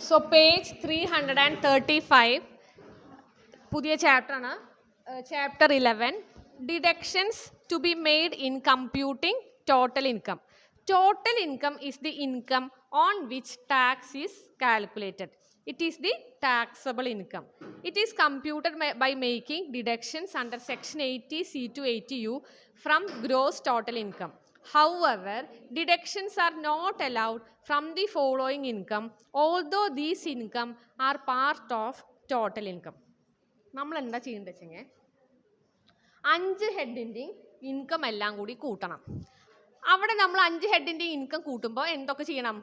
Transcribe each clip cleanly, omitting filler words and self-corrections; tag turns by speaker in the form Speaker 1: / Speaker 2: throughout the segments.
Speaker 1: So page 335, പുതിയ chapter ആണ്, chapter 11, deductions to be made in computing total income. Total income is the income on which tax is calculated. It is the taxable income. It is computed by making deductions under section 80C to 80U from gross total income. However, deductions are not allowed from the following income, although these income are part of total income. നമ്മൾ എന്താ ചെയ്യേണ്ടത് വെച്ചെങ്കിൽ 5 ഹെഡിൻ്റെയും income എല്ലാം കൂടി കൂട്ടണം. അവിടെ നമ്മൾ 5 ഹെഡിൻ്റെയും income കൂട്ടുമ്പോൾ എന്തൊക്കെ ചെയ്യണം?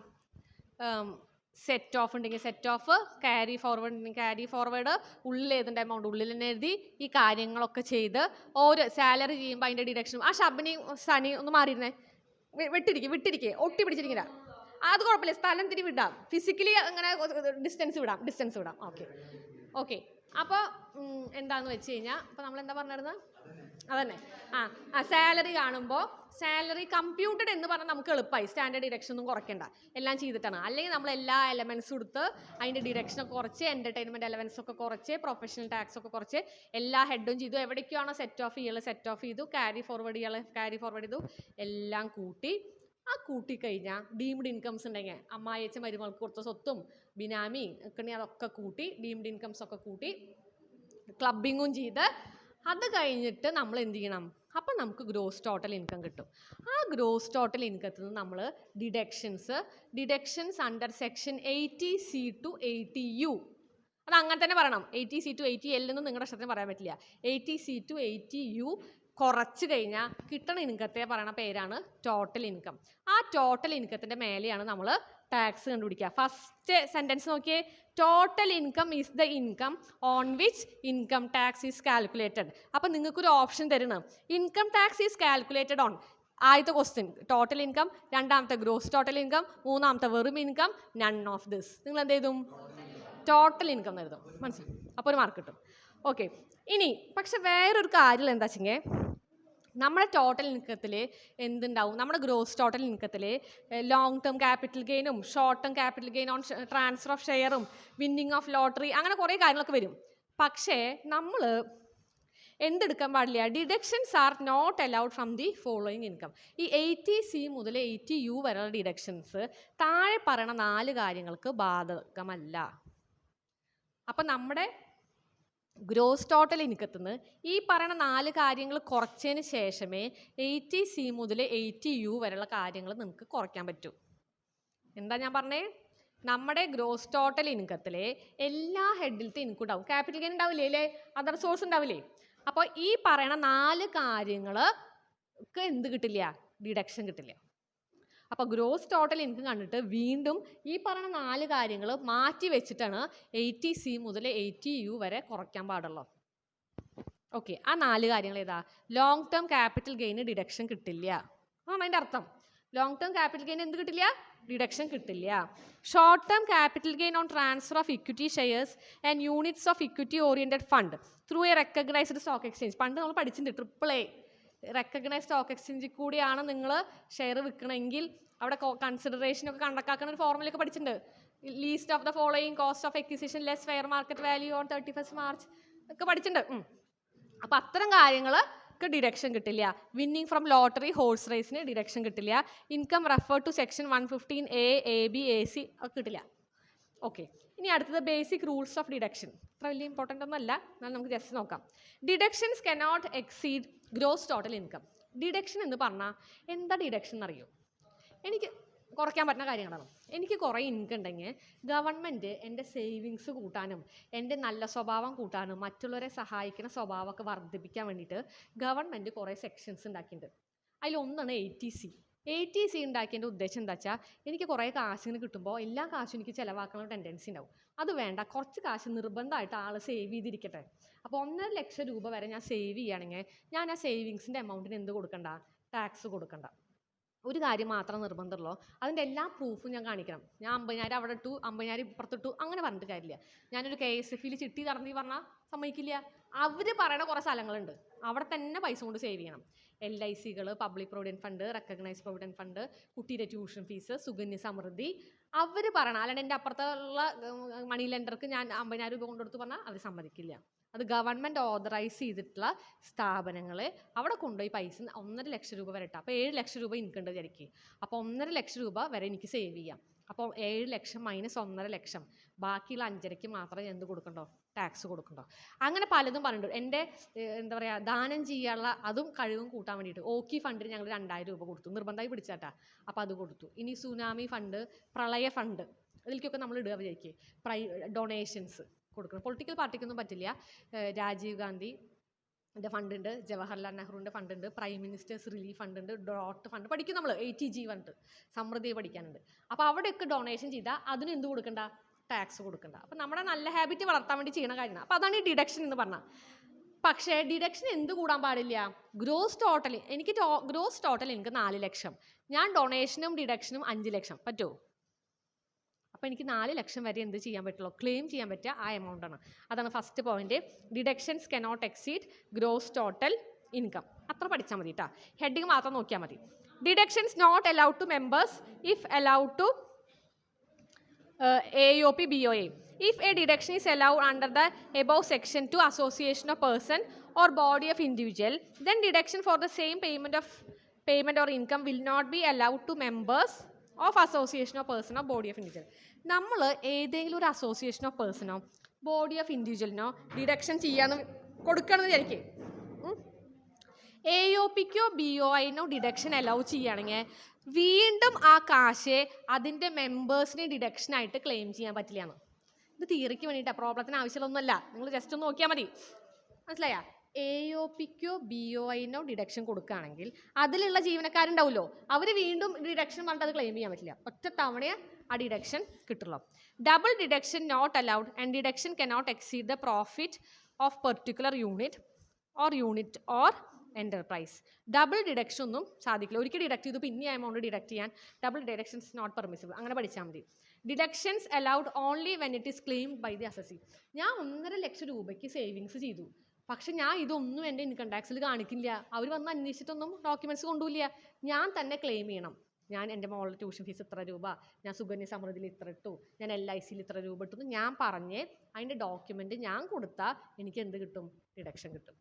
Speaker 1: സെറ്റ് ഓഫ് ഉണ്ടെങ്കിൽ സെറ്റ് ഓഫ്, ക്യാരി ഫോർവേഡ് ഉണ്ടെങ്കിൽ ക്യാരി ഫോർവേഡ്, ഉള്ളിൽ ഏതിൻ്റെ എമൗണ്ട് ഉള്ളിൽ തന്നെ എഴുതി ഈ കാര്യങ്ങളൊക്കെ ചെയ്ത് ഓരോ സാലറി ചെയ്യുമ്പോൾ അതിൻ്റെ ഡിഡക്ഷൻ. ആ ഷബിനി സനി ഒന്ന് മാറിയിരുന്നേ, വിട്ടിരിക്കെ ഒട്ടി പിടിച്ചിരിക്കില്ല, അത് കുഴപ്പമില്ല, സ്ഥലം തിരി വിടാം, ഫിസിക്കലി അങ്ങനെ ഡിസ്റ്റൻസ് വിടാം. ഓക്കെ അപ്പോൾ എന്താന്ന് വെച്ച് കഴിഞ്ഞാൽ അപ്പോൾ നമ്മൾ എന്താ പറഞ്ഞിരുന്നത്? അതന്നെ, സാലറി കാണുമ്പോൾ സാലറി കമ്പ്യൂട്ടഡ് എന്ന് പറഞ്ഞാൽ നമുക്ക് എളുപ്പമായി, സ്റ്റാൻഡേർഡ് ഡിഡക്ഷൻ ഒന്നും കുറയ്ക്കണ്ട, എല്ലാം ചെയ്തിട്ടാണ്. അല്ലെങ്കിൽ നമ്മൾ എല്ലാ എലമെൻസും എടുത്ത് അതിൻ്റെ ഡിഡക്ഷനൊക്കെ കുറച്ച്, എൻ്റർടൈൻമെൻറ്റ് എലവൻസ് ഒക്കെ കുറച്ച്, പ്രൊഫഷണൽ ടാക്സ് ഒക്കെ കുറച്ച്, എല്ലാ ഹെഡും ചെയ്തു, എവിടേക്കാണോ സെറ്റ് ഓഫ് ചെയ്തു, ക്യാരി ഫോർവേഡ് ചെയ്തു, എല്ലാം കൂട്ടി. ആ കൂട്ടിക്കഴിഞ്ഞാൽ ഡീംഡ് ഇൻകംസ് ഉണ്ടെങ്കിൽ അമ്മായിയച്ഛൻ മരുമകൾക്ക് കൊടുത്ത സ്വത്തും ബിനാമി ഒക്കെ അതൊക്കെ കൂട്ടി, ഡീംഡ് ഇൻകംസ് ഒക്കെ കൂട്ടി, ക്ലബിങ്ങും ചെയ്ത് അത് കഴിഞ്ഞിട്ട് നമ്മൾ എന്ത് ചെയ്യണം? അപ്പം നമുക്ക് ഗ്രോസ് ടോട്ടൽ ഇൻകം കിട്ടും. ആ ഗ്രോസ് ടോട്ടൽ ഇൻകത്തിൽ നിന്ന് നമ്മൾ deductions under section 80C to 80U, അത് അങ്ങനെ തന്നെ പറയണം. 80C to 80L എന്ന് നിങ്ങളുടെ ഇഷ്ടത്തിന് പറയാൻ പറ്റില്ല. 80C to 80U കുറച്ച് കഴിഞ്ഞാൽ കിട്ടണ ഇൻകത്തെ പറയണ പേരാണ് ടോട്ടൽ ഇൻകം. ആ ടോട്ടൽ ഇൻകത്തിൻ്റെ മേലെയാണ് നമ്മൾ ടാക്സ് കണ്ടുപിടിക്കുക. ഫസ്റ്റ് സെൻറ്റൻസ് നോക്കിയേ, total income is the income on which income tax is calculated. അപ്പം നിങ്ങൾക്കൊരു ഓപ്ഷൻ തരണം, income tax is calculated on. ആദ്യത്തെ ക്വസ്റ്റ്യൻ ടോട്ടൽ ഇൻകം, രണ്ടാമത്തെ ഗ്രോസ് ടോട്ടൽ ഇൻകം, മൂന്നാമത്തെ വെറും ഇൻകം, നൺ ഓഫ് ദിസ്. നിങ്ങൾ എന്ത് ചെയ്തും? ടോട്ടൽ ഇൻകം എഴുതും. മനസ്സിലായി? അപ്പോൾ ഒരു മാർക്ക് കിട്ടും. ഓക്കെ, ഇനി പക്ഷെ വേറൊരു കാര്യം എന്താ വെച്ചെങ്കിൽ, നമ്മുടെ ടോട്ടൽ ഇൻകത്തിൽ എന്തുണ്ടാവും? നമ്മുടെ ഗ്രോസ് ടോട്ടൽ ഇൻകത്തിൽ ലോങ് ടേം ക്യാപിറ്റൽ ഗെയിനും short term capital gain on transfer of ഷെയറും വിന്നിങ് ഓഫ് ലോട്ടറി അങ്ങനെ കുറേ കാര്യങ്ങളൊക്കെ വരും. പക്ഷേ നമ്മൾ എന്തെടുക്കാൻ പാടില്ല? Deductions are not allowed from the following income. ഈ 80C മുതൽ 80U വരെയുള്ള ഡിഡക്ഷൻസ് താഴെ പറയണ 4 കാര്യങ്ങൾക്ക് ബാധകമല്ല. അപ്പം നമ്മുടെ ഗ്രോസ് ടോട്ടൽ ഇൻകത്തിൽ നിന്ന് ഈ പറയുന്ന 4 കാര്യങ്ങൾ കുറച്ചതിന് ശേഷമേ 80C മുതൽ 80U വരെയുള്ള കാര്യങ്ങൾ നിങ്ങൾക്ക് കുറയ്ക്കാൻ പറ്റൂ. എന്താ ഞാൻ പറഞ്ഞേ? നമ്മുടെ ഗ്രോസ് ടോട്ടൽ ഇൻകത്തിലെ എല്ലാ ഹെഡിലത്തെ ഇൻകം ഉണ്ടാവും, ക്യാപിറ്റൽ ഗെയിൻ ഉണ്ടാവില്ലേ, അല്ലേ, അതർ സോഴ്സ് ഉണ്ടാവില്ലേ. അപ്പോൾ ഈ പറയണ 4 കാര്യങ്ങൾക്ക് എന്ത് കിട്ടില്ല? ഡിഡക്ഷൻ കിട്ടില്ല. അപ്പോൾ ഗ്രോസ് ടോട്ടൽ ഇൻകം കണ്ടിട്ട് വീണ്ടും ഈ പറയുന്ന 4 കാര്യങ്ങൾ മാറ്റി വെച്ചിട്ടാണ് 80C മുതൽ 80U വരെ കുറയ്ക്കാൻ പാടുള്ളൂ. ഓക്കെ, ആ 4 കാര്യങ്ങൾ ഏതാ? Long term capital gain deduction കിട്ടില്ല, അതാണ് അതിൻ്റെ അർത്ഥം. ലോങ് ടേം ക്യാപിറ്റൽ ഗെയിൻ എന്ത് കിട്ടില്ല? ഡിഡക്ഷൻ കിട്ടില്ല. Short term capital gain on transfer of equity shares and units of equity oriented fund through A recognised stock exchange. പണ്ട് നമ്മൾ പഠിച്ചിട്ടുണ്ട്, AAA റെക്കഗ്നൈസ്ഡ് സ്റ്റോക്ക് എക്സ്ചേഞ്ചിൽ കൂടിയാണ് നിങ്ങൾ ഷെയർ വിൽക്കണമെങ്കിൽ അവിടെ കൺസിഡറേഷനൊക്കെ കണക്കാക്കുന്ന ഒരു ഫോർമുലയൊക്കെ പഠിച്ചിട്ടുണ്ട്. Least of the following cost of acquisition less fair market value on 31st March ഒക്കെ പഠിച്ചിട്ടുണ്ട്. അപ്പോൾ അത്തരം കാര്യങ്ങൾക്ക് ഡിഡക്ഷൻ കിട്ടില്ല. വിന്നിങ് ഫ്രം ലോട്ടറി, ഹോഴ്സ് റേസിന് ഡിഡക്ഷൻ കിട്ടില്ല. Income refer to section 115A, AB, AC ഒക്കെ കിട്ടില്ല. ഓക്കെ, ഇനി അടുത്തത് ബേസിക് റൂൾസ് ഓഫ് ഡിഡക്ഷൻ. അത്ര വലിയ ഇമ്പോർട്ടൻ്റ് ഒന്നും അല്ല, എന്നാൽ നമുക്ക് ജസ്റ്റ് നോക്കാം. Deductions cannot exceed gross total income. Deduction എന്ന് പറഞ്ഞാൽ എന്താ ഡിഡക്ഷൻ എന്നറിയോ? എനിക്ക് കുറയ്ക്കാൻ പറ്റുന്ന കാര്യങ്ങളാണ്. എനിക്ക് കുറേ ഇൻകം ഉണ്ടെങ്കിൽ ഗവൺമെൻറ് എൻ്റെ സേവിങ്സ് കൂട്ടാനും എൻ്റെ നല്ല സ്വഭാവം കൂട്ടാനും മറ്റുള്ളവരെ സഹായിക്കുന്ന സ്വഭാവമൊക്കെ വർദ്ധിപ്പിക്കാൻ വേണ്ടിയിട്ട് ഗവൺമെൻറ് കുറേ സെക്ഷൻസ് ഉണ്ടാക്കിയിട്ടുണ്ട്. അതിലൊന്നാണ് 80C. 80C ഉണ്ടാക്കിയതിൻ്റെ ഉദ്ദേശം എന്താ വെച്ചാൽ, എനിക്ക് കുറേ കാശിന് കിട്ടുമ്പോൾ എല്ലാ കാശും എനിക്ക് ചിലവാക്കുന്ന ടെൻഡൻസി ഉണ്ടാവും. അത് വേണ്ട, കുറച്ച് കാശ് നിർബന്ധമായിട്ട് ആൾ സേവ് ചെയ്തിരിക്കട്ടെ. അപ്പോൾ 1.5 ലക്ഷം രൂപ വരെ ഞാൻ സേവ് ചെയ്യുകയാണെങ്കിൽ ഞാൻ ആ സേവിങ്സിൻ്റെ എമൗണ്ടിന് എന്ത് കൊടുക്കണ്ട? ടാക്സ് കൊടുക്കണ്ട. ഒരു കാര്യം മാത്രം നിർബന്ധമുള്ളൂ, അതിൻ്റെ എല്ലാ പ്രൂഫും ഞാൻ കാണിക്കണം. ഞാൻ 50,000 അവിടെ ഇട്ടു, 50,000 ഇപ്പുറത്തിട്ടു, അങ്ങനെ പറഞ്ഞിട്ട് കാര്യമില്ല. ഞാനൊരു KSFയിൽ ചിട്ടി തടഞ്ഞു പറഞ്ഞാൽ സമ്മതിക്കില്ല. അവർ പറയുന്ന കുറേ സ്ഥലങ്ങളുണ്ട്, അവിടെ തന്നെ പൈസ കൊണ്ട് സേവ് ചെയ്യണം. LICകൾ, public provident fund, recognised provident fund, കുട്ടിയുടെ ട്യൂഷൻ ഫീസ്, സുകന്യ സമൃദ്ധി, അവർ പറയണം. അല്ലാണ്ട് എൻ്റെ അപ്പുറത്തുള്ള മണി ലെൻഡർക്ക് ഞാൻ 50,000 രൂപ കൊണ്ടുകൊടുത്ത് പറഞ്ഞാൽ അവർ സമ്മതിക്കില്ല. അത് ഗവൺമെൻറ് ഓതറൈസ് ചെയ്തിട്ടുള്ള സ്ഥാപനങ്ങൾ അവിടെ കൊണ്ടുപോയി പൈസ 1.5 ലക്ഷം രൂപ വരെ ഇട്ടാൽ, അപ്പോൾ 7 ലക്ഷം രൂപ ഇൻകം ഉണ്ട് വിചാരിക്കുക. അപ്പോൾ 1.5 ലക്ഷം രൂപ വരെ എനിക്ക് സേവ് ചെയ്യാം. അപ്പോൾ 7 ലക്ഷം മൈനസ് 1.5 ലക്ഷം, ബാക്കിയുള്ള 5.5 മാത്രമേ എന്ത് കൊടുക്കണ്ടോ, ടാക്സ് കൊടുക്കണ്ടോ. അങ്ങനെ പലതും പറഞ്ഞിട്ടുണ്ട്. എൻ്റെ എന്താ പറയുക, ദാനം ചെയ്യാനുള്ള അതും കഴിവും കൂട്ടാൻ വേണ്ടിയിട്ട് ഓക്കി ഫണ്ടിന് ഞങ്ങൾ 2,000 രൂപ കൊടുത്തു, നിർബന്ധമായി പിടിച്ചാട്ടാ. അപ്പോൾ അത് കൊടുത്തു. ഇനി സുനാമി ഫണ്ട്, പ്രളയ ഫണ്ട്, അതിലേക്കൊക്കെ നമ്മൾ ഇടുക വിചാരിക്കുക. ഡൊണേഷൻസ് കൊടുക്കണം. പൊളിറ്റിക്കൽ പാർട്ടിക്കൊന്നും പറ്റില്ല. രാജീവ് ഗാന്ധി ഫണ്ട് ഉണ്ട്, ജവഹർലാൽ നെഹ്റുവിൻ്റെ ഫണ്ട് ഉണ്ട്, പ്രൈം മിനിസ്റ്റേഴ്സ് റിലീഫ് ഫണ്ട് ഉണ്ട്, ഡോട്ട് ഫണ്ട് പഠിക്കും നമ്മൾ, 80G ഫണ്ട്, സമൃദ്ധി പഠിക്കാനുണ്ട്. അപ്പോൾ അവിടെയൊക്കെ ഡൊണേഷൻ ചെയ്താൽ അതിന് എന്ത് കൊടുക്കണ്ട, ടാക്സ് കൊടുക്കണ്ട. അപ്പോൾ നമ്മുടെ നല്ല ഹാബിറ്റ് വളർത്താൻ വേണ്ടി ചെയ്യണ കാര്യമാണ്. അപ്പോൾ അതാണ് ഈ ഡിഡക്ഷൻ എന്ന് പറഞ്ഞാൽ. പക്ഷേ ഡിഡക്ഷൻ എന്ത് കൂടാൻ പാടില്ല, ഗ്രോസ് ടോട്ടൽ. എനിക്ക് ഗ്രോസ് ടോട്ടൽ എനിക്ക് 4 ലക്ഷം, ഞാൻ ഡൊണേഷനും ഡിഡക്ഷനും 5 ലക്ഷം, പറ്റുമോ? അപ്പോൾ എനിക്ക് 4 ലക്ഷം വരെ എന്ത് ചെയ്യാൻ പറ്റുള്ളൂ, ക്ലെയിം ചെയ്യാൻ പറ്റുക ആ എമൗണ്ട് ആണ്. അതാണ് first point. Deductions cannot exceed gross total income. അത്ര പഠിച്ചാൽ മതി കേട്ടോ, ഹെഡിങ് മാത്രം നോക്കിയാൽ മതി. Deductions not allowed to members if allowed to AOP BOA. If a deduction is allowed under the above section to association of person or body of individual, then deduction for the same payment or income will not be allowed to members of association of person or body of individual. നമ്മൾ ഏതെങ്കിലും ഒരു association of പേഴ്സണോ body of ഇൻഡിവിജ്വലിനോ deduction ചെയ്യാന്ന് കൊടുക്കണമെന്ന് വിചാരിക്കേ, AOPക്കോ BOIനോ deduction allow ചെയ്യുകയാണെങ്കിൽ വീണ്ടും ആ കാശ് അതിൻ്റെ മെമ്പേഴ്സിനെ ഡിഡക്ഷനായിട്ട് ക്ലെയിം ചെയ്യാൻ പറ്റില്ലയാണ്. ഇത് തിയറിക്ക് വേണ്ടിയിട്ടാണ്, പ്രോബ്ലത്തിന് ആവശ്യമൊന്നുമല്ല. നിങ്ങൾ ജസ്റ്റ് ഒന്ന് നോക്കിയാൽ മതി. മനസ്സിലായാ? AOPക്കോ BOIനോ ഡിഡക്ഷൻ കൊടുക്കുകയാണെങ്കിൽ അതിലുള്ള ജീവനക്കാരുണ്ടാവുമല്ലോ, അവർ വീണ്ടും ഡിഡക്ഷൻ പറഞ്ഞിട്ട് അത് ക്ലെയിം ചെയ്യാൻ പറ്റില്ല. ഒറ്റ തവണയെ ആ ഡിഡക്ഷൻ കിട്ടുള്ളൂ. Double deduction not allowed and deduction cannot exceed the profit of particular unit or enterprise. Double deduction ഒന്നും സാധിക്കില്ല. ഒരിക്കൽ ഡിഡക്ട് ചെയ്തു പിന്നെ എമൗണ്ട് ഡിഡക്ട് ചെയ്യാൻ ഡബിൾ ഡിഡക്ഷൻസ് നോട്ട് പെർമിസിബിൾ. അങ്ങനെ പഠിച്ചാൽ മതി. Deductions allowed only when it is claimed by the assessee. ഞാൻ 1.5 ലക്ഷം രൂപയ്ക്ക് സേവിങ്സ് ചെയ്തു, പക്ഷെ ഞാൻ ഇതൊന്നും എൻ്റെ ഇൻകം ടാക്സിൽ കാണിക്കില്ല. അവർ വന്ന് അന്വേഷിച്ചിട്ടൊന്നും ഡോക്യുമെൻറ്റ്സ് കൊണ്ടുപോയില്ല. ഞാൻ തന്നെ ക്ലെയിം ചെയ്യണം. ഞാൻ എൻ്റെ മോളുടെ ട്യൂഷൻ ഫീസ് ഇത്ര രൂപ, ഞാൻ സുകന്യ സമൃദ്ധിയിൽ ഇത്ര ഇട്ടു, ഞാൻ LICയിൽ ഇത്ര രൂപ ഇട്ടു ഞാൻ പറഞ്ഞ് അതിൻ്റെ ഡോക്യുമെൻറ്റ് ഞാൻ കൊടുത്താൽ എനിക്ക് എന്ത് കിട്ടും, ഡിഡക്ഷൻ കിട്ടും.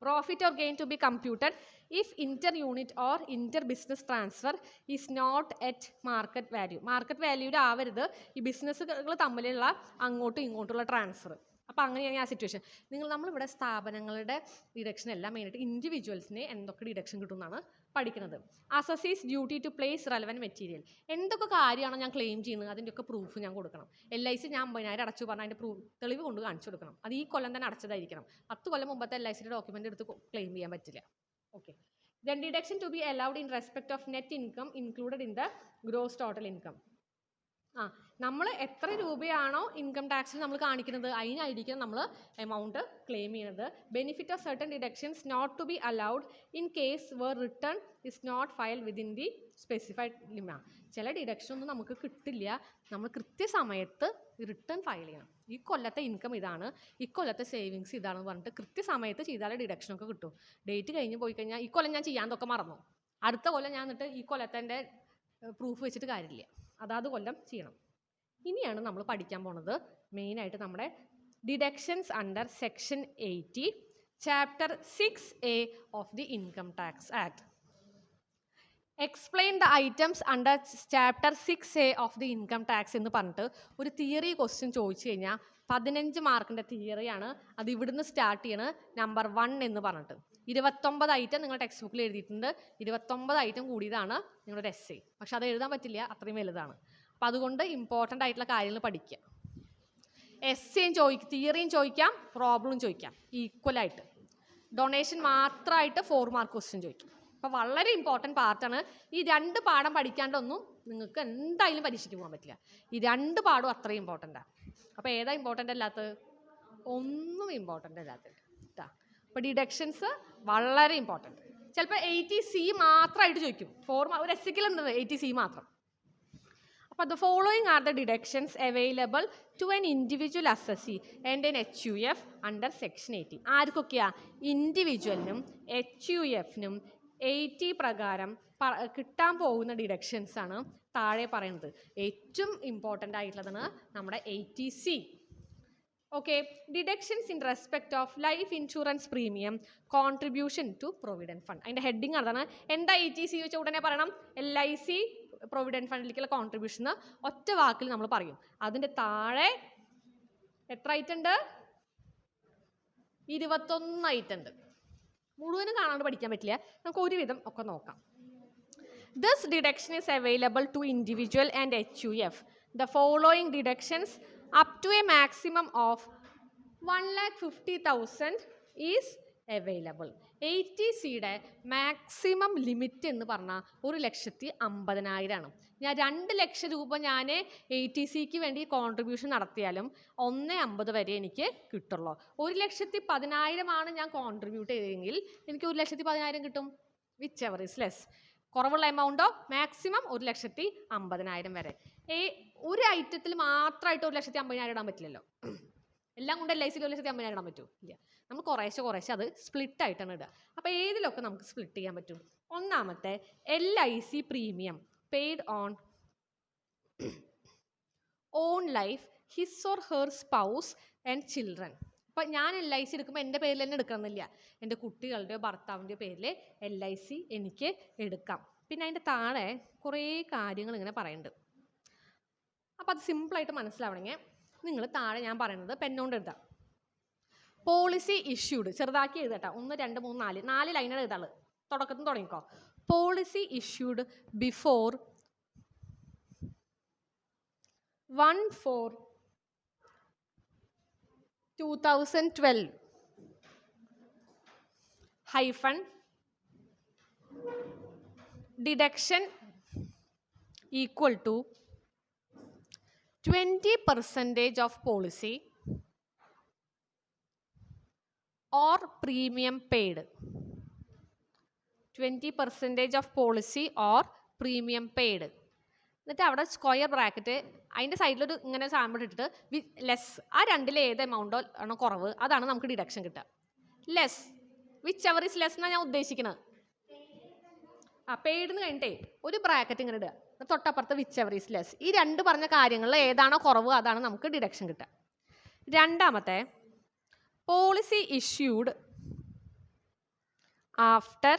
Speaker 1: Profit or gain to be computed if inter-unit or inter-business transfer is not at market value. Market വാല്യൂടെ ആവരുത് ഈ ബിസിനസ്സുകൾ തമ്മിലുള്ള അങ്ങോട്ടും ഇങ്ങോട്ടുള്ള ട്രാൻസ്ഫർ. അപ്പോൾ അങ്ങനെയാണ് ആ സിറ്റുവേഷൻ. നമ്മളിവിടെ സ്ഥാപനങ്ങളുടെ ഡിഡക്ഷൻ എല്ലാം മെയിനായിട്ട് ഇൻഡിവിജ്വൽസിന് എന്തൊക്കെ ഡിഡക്ഷൻ കിട്ടുമെന്നാണ് പഠിക്കുന്നത്. Assessees duty to place relevant material. എന്തൊക്കെ കാര്യമാണോ ഞാൻ ക്ലെയിം ചെയ്യുന്നത് അതിൻ്റെയൊക്കെ പ്രൂഫ് ഞാൻ കൊടുക്കണം. LIC ഞാൻ 50,000 അടച്ചു പറഞ്ഞാൽ അതിൻ്റെ തെളിവ് കൊണ്ട് കാണിച്ചു കൊടുക്കണം. അത് ഈ കൊല്ലം തന്നെ അടച്ചതായിരിക്കണം. 10 കൊല്ലം മുമ്പത്തെ LICയുടെ ഡോക്യുമെൻ്റ് എടുത്ത് ക്ലെയിം ചെയ്യാൻ പറ്റില്ല. Okay. Then deduction to be allowed in respect of net income included in the gross total income. നമ്മൾ എത്ര രൂപയാണോ ഇൻകം ടാക്സിൽ നമ്മൾ കാണിക്കുന്നത് അതിനായിരിക്കും നമ്മൾ എമൗണ്ട് ക്ലെയിം ചെയ്യുന്നത്. Benefit of certain deductions not to be allowed in case where return is not file within the specified limit. ചില deduction ഒന്നും നമുക്ക് കിട്ടില്ല, നമ്മൾ കൃത്യസമയത്ത് റിട്ടേൺ ഫയൽ ചെയ്യണം. ഈ കൊല്ലത്തെ ഇൻകം ഇതാണ്, ഈ കൊല്ലത്തെ സേവിങ്സ് ഇതാണെന്ന് പറഞ്ഞിട്ട് കൃത്യസമയത്ത് ചെയ്താലേ ഡിഡക്ഷനൊക്കെ കിട്ടും. ഡേറ്റ് കഴിഞ്ഞ് പോയി കഴിഞ്ഞാൽ ഈ കൊല്ലം ഞാൻ ചെയ്യാതൊക്കെ മറന്നു, അടുത്ത കൊല്ലം ഞാൻ എന്നിട്ട് ഈ കൊല്ലത്തെ പ്രൂഫ് വെച്ചിട്ട് കാര്യമില്ല. അതാത് കൊല്ലം ചെയ്യണം. ഇനിയാണ് നമ്മൾ പഠിക്കാൻ പോണത് മെയിനായിട്ട് നമ്മുടെ deductions under section 80 chapter 6A of the income tax act. Explain the items under chapter 6A of the income tax എന്ന് പറഞ്ഞിട്ട് ഒരു തിയറി ക്വസ്റ്റ്യൻ ചോദിച്ചു കഴിഞ്ഞാൽ 15 മാർക്കിൻ്റെ തിയറിയാണ്. അത് ഇവിടുന്ന് സ്റ്റാർട്ട് ചെയ്യണത് നമ്പർ 1 എന്ന് പറഞ്ഞിട്ട് 29 ഐറ്റം നിങ്ങൾ ടെക്സ്റ്റ് ബുക്കിൽ എഴുതിയിട്ടുണ്ട്. 29 ഐറ്റം കൂടിയതാണ് നിങ്ങളുടെ essay. പക്ഷെ അത് എഴുതാൻ പറ്റില്ല, അത്രയും വലുതാണ്. അപ്പം അതുകൊണ്ട് ഇമ്പോർട്ടൻ്റ് ആയിട്ടുള്ള കാര്യങ്ങൾ പഠിക്കുക. എസ്സേയും തിയറിയും ചോദിക്കാം, പ്രോബ്ലം ചോദിക്കാം ഈക്വലായിട്ട്. ഡൊണേഷൻ മാത്രമായിട്ട് 4 മാർക്ക് ക്വസ്റ്റ്യൻ ചോദിക്കും. അപ്പോൾ വളരെ ഇമ്പോർട്ടൻറ്റ് പാർട്ടാണ്. ഈ 2 പാഠം പഠിക്കാണ്ടൊന്നും നിങ്ങൾക്ക് എന്തായാലും പരീക്ഷയ്ക്ക് പോകാൻ പറ്റില്ല. ഈ 2 പാഠവും അത്രയും ഇമ്പോർട്ടൻ്റാണ്. അപ്പോൾ ഏതാ ഇമ്പോർട്ടൻ്റ് അല്ലാത്തത്? ഒന്നും ഇമ്പോർട്ടൻ്റ് അല്ലാത്തത് കേട്ടോ. അപ്പോൾ ഡിഡക്ഷൻസ് വളരെ ഇമ്പോർട്ടൻറ്റ്. ചിലപ്പോൾ 80C മാത്രമായിട്ട് ചോദിക്കും. ഒരു എസ്സിക്കലുണ്ട് 80C മാത്രം. അപ്പോൾ the following are the deductions available to an individual assessee and an HUF under section 80. ആർക്കൊക്കെയാ? ഇൻഡിവിജ്വലിനും HUFനും 80 പ്രകാരം കിട്ടാൻ പോകുന്ന ഡിഡക്ഷൻസ് ആണ് താഴെ പറയുന്നത്. ഏറ്റവും ഇമ്പോർട്ടൻ്റ് ആയിട്ടുള്ളതാണ് നമ്മുടെ 80C. Okay, deductions in respect of life insurance premium contribution to provident fund. അതിൻ്റെ ഹെഡിങ് അതാണ്. എന്താ 80C വെച്ചാൽ ഉടനെ പറയണം LIC പ്രൊവിഡൻറ്റ് ഫണ്ടിലേക്കുള്ള കോൺട്രിബ്യൂഷൻ ഒറ്റ വാക്കിൽ നമ്മൾ പറയും. അതിൻ്റെ താഴെ എത്ര ആയിട്ടുണ്ട്? 21 ആയിട്ടുണ്ട്. മുഴുവനും കാണാണ്ട് പഠിക്കാൻ പറ്റില്ല, നമുക്ക് ഒരുവിധം ഒക്കെ നോക്കാം. This deduction is available to individual and HUF. The following deductions up to a maximum of 1,50,000 is available. 80Cയുടെ മാക്സിമം ലിമിറ്റ് എന്ന് പറഞ്ഞാൽ 1,50,000 ആണ്. ഞാൻ 2 ലക്ഷം രൂപ ഞാൻ 80Cക്ക് വേണ്ടി കോൺട്രിബ്യൂഷൻ നടത്തിയാലും 1,50,000 വരെ എനിക്ക് കിട്ടുള്ളൂ. 1,10,000 ആണ് ഞാൻ കോൺട്രിബ്യൂട്ട് ചെയ്തെങ്കിൽ എനിക്ക് 1,10,000 കിട്ടും. Which ever is less. കുറവുള്ള എമൗണ്ടോ മാക്സിമം 1,50,000 വരെ. ഒരു ഐറ്റത്തിൽ മാത്രമായിട്ട് 1,50,000 ഇടാൻ പറ്റില്ലല്ലോ. എല്ലാം കൊണ്ട് LIC 1,50,000 ഇടാൻ പറ്റുമോ? ഇല്ല. നമ്മൾ കുറേശ്ശെ അത് സ്പ്ലിറ്റ് ആയിട്ടാണ് ഇടുക. അപ്പോൾ ഏതിലൊക്കെ നമുക്ക് സ്പ്ലിറ്റ് ചെയ്യാൻ പറ്റും? ഒന്നാമത്തെ LIC premium paid on on life his or her spouse and children. അപ്പോൾ ഞാൻ LIC എടുക്കുമ്പോൾ എൻ്റെ പേരിൽ തന്നെ എടുക്കണമെന്നില്ല, എൻ്റെ കുട്ടികളുടെയോ ഭർത്താവിൻ്റെയോ പേരിൽ LIC എനിക്ക് എടുക്കാം. പിന്നെ അതിൻ്റെ താഴെ കുറേ കാര്യങ്ങൾ ഇങ്ങനെ പറയുന്നുണ്ട്. അപ്പോൾ അത് സിമ്പിളായിട്ട് മനസ്സിലാവണമെങ്കിൽ നിങ്ങൾ താഴെ ഞാൻ പറയുന്നത് പെന്നുകൊണ്ട് എഴുതാം. പോളിസി ഇഷ്യൂഡ് ചെറുതാക്കി എഴുതട്ടോ. 1 2 3 4 ലൈനാണ് എഴുതാള്. തുടക്കത്തിൽ തുടങ്ങിക്കോ. Policy issued before 1/4/2012 hyphen deduction equal to 20% of policy or premium paid. 20% of policy or premium paid. എന്നിട്ട് അവിടെ സ്ക്വയർ ബ്രാക്കറ്റ് അതിൻ്റെ സൈഡിലൊരു ഇങ്ങനെ സാമ്പിൾ ഇട്ടിട്ട് ലെസ്, ആ രണ്ടിൽ ഏത് എമൗണ്ടോ ആണോ കുറവ് അതാണ് നമുക്ക് ഡിഡക്ഷൻ കിട്ടുക. Less which ever is less എന്നാണ് ഞാൻ ഉദ്ദേശിക്കുന്നത്. പെയ്ഡ് എന്ന് കഴിഞ്ഞിട്ടേ ഒരു ബ്രാക്കറ്റ് ഇങ്ങനെ ഇടുക, തൊട്ടപ്പുറത്ത് വിച്ച് എവർ ഇസ് ലെസ്. ഈ രണ്ട് പറഞ്ഞ കാര്യങ്ങളിൽ ഏതാണോ കുറവ് അതാണ് നമുക്ക് ഡിഡക്ഷൻ കിട്ടുക. രണ്ടാമത്തെ policy issued after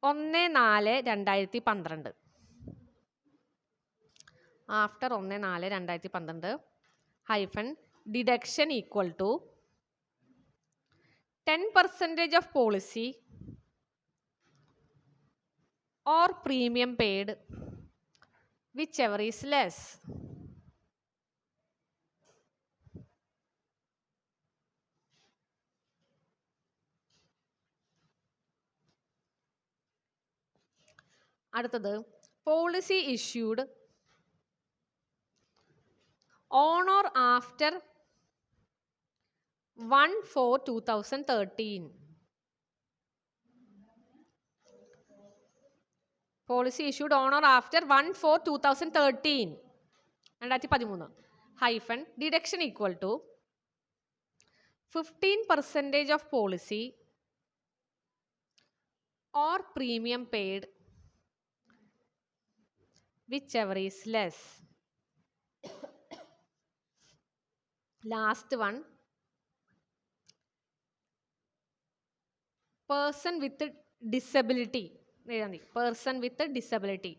Speaker 1: 1/4/2012. After 1/4/2012 hyphen deduction equal to 10% of policy or premium paid whichever is less. അടുത്തത് policy issued on or after 1/4/2013. Policy issued on or after 1/4/2013 2013 hyphen deduction equal to 15% of policy or premium paid whichever is less. Last one, person with disability. Person with disability.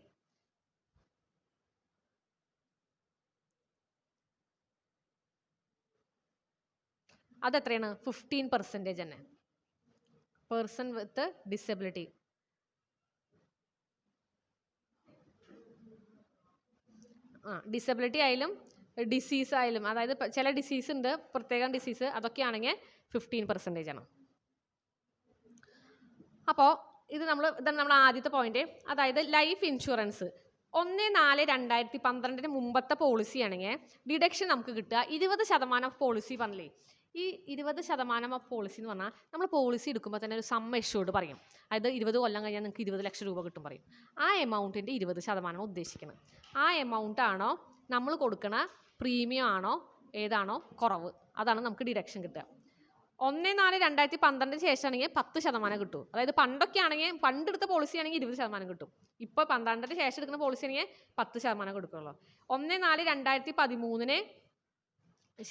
Speaker 1: അതെത്രയാണ്? 15% തന്നെ. Person with disability. Disability ആയാലും disease ആയാലും, അതായത് ചില disease ഉണ്ട്, പ്രത്യേകം disease, അതൊക്കെയാണെങ്കിൽ 15% ആണ്. അപ്പോൾ ഇതാണ് നമ്മുടെ ആദ്യത്തെ പോയിന്റ്. അതായത് ലൈഫ് ഇൻഷുറൻസ് 1/4/2012 മുമ്പത്തെ പോളിസി ആണെങ്കിൽ ഡിഡക്ഷൻ നമുക്ക് കിട്ടുക 20% ഓഫ് പോളിസി പറഞ്ഞില്ലേ. ഈ 20% ഓഫ് പോളിസി എന്ന് പറഞ്ഞാൽ നമ്മൾ പോളിസി എടുക്കുമ്പോൾ തന്നെ ഒരു സം എഷ്യൂർഡ് പറയും. അതായത് 20 കൊല്ലം കഴിഞ്ഞാൽ നിങ്ങൾക്ക് 20 ലക്ഷം രൂപ കിട്ടും പറയും. ആ എമൗണ്ടിൻ്റെ 20% ഉദ്ദേശിക്കുന്നത്. ആ എമൗണ്ട് ആണോ നമ്മൾ കൊടുക്കണ പ്രീമിയം ആണോ ഏതാണോ കുറവ്, അതാണ് നമുക്ക് ഡിഡക്ഷൻ കിട്ടുക. 1/4/2012 ശേഷമാണെങ്കിൽ 10% കിട്ടും. അതായത് പണ്ടൊക്കെ ആണെങ്കിൽ പണ്ടെടുത്ത പോളിസി ആണെങ്കിൽ 20% കിട്ടും. ഇപ്പോൾ 12 ശേഷം എടുക്കുന്ന പോളിസി ആണെങ്കിൽ 10% കൊടുക്കുള്ളൂ. 1/4/2013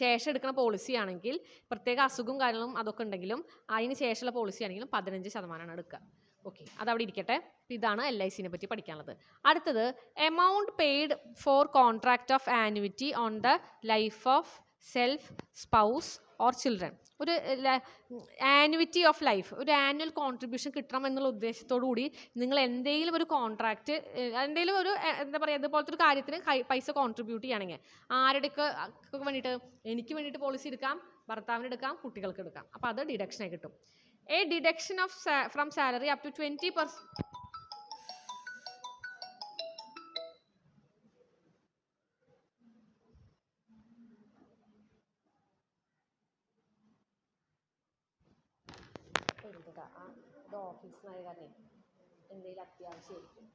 Speaker 1: ശേഷം എടുക്കുന്ന പോളിസി ആണെങ്കിൽ പ്രത്യേക അസുഖവും കാര്യങ്ങളും അതൊക്കെ ഉണ്ടെങ്കിലും അതിന് ശേഷമുള്ള പോളിസി ആണെങ്കിലും 15% എടുക്കുക. ഓക്കെ, അതവിടെ ഇരിക്കട്ടെ. ഇതാണ് LICനെ പറ്റി പഠിക്കാനുള്ളത്. അടുത്തത് amount paid for contract of annuity on the life of self, spouse or children. ഒരു ആനുവിറ്റി ഓഫ് ലൈഫ്, ഒരു ആനുവൽ കോൺട്രിബ്യൂഷൻ കിട്ടണം എന്നുള്ള ഉദ്ദേശത്തോടു കൂടി നിങ്ങൾ എന്തെങ്കിലും ഒരു കോൺട്രാക്റ്റ്, എന്തെങ്കിലും ഒരു എന്താ പറയുക ഇതുപോലത്തെ ഒരു കാര്യത്തിന് പൈസ കോൺട്രിബ്യൂട്ട് ചെയ്യുകയാണെങ്കിൽ ആരുടെയൊക്കെ വേണ്ടിയിട്ട്, എനിക്ക് വേണ്ടിയിട്ട് പോളിസി എടുക്കാം, ഭർത്താവിന് എടുക്കാം, കുട്ടികൾക്ക് എടുക്കാം. അപ്പോൾ അത് ഡിഡക്ഷനായി കിട്ടും. A deduction of from salary up to 20%. ഓഫീസിനായ കാരണം എന്തെങ്കിലും അത്യാവശ്യമായിരിക്കും.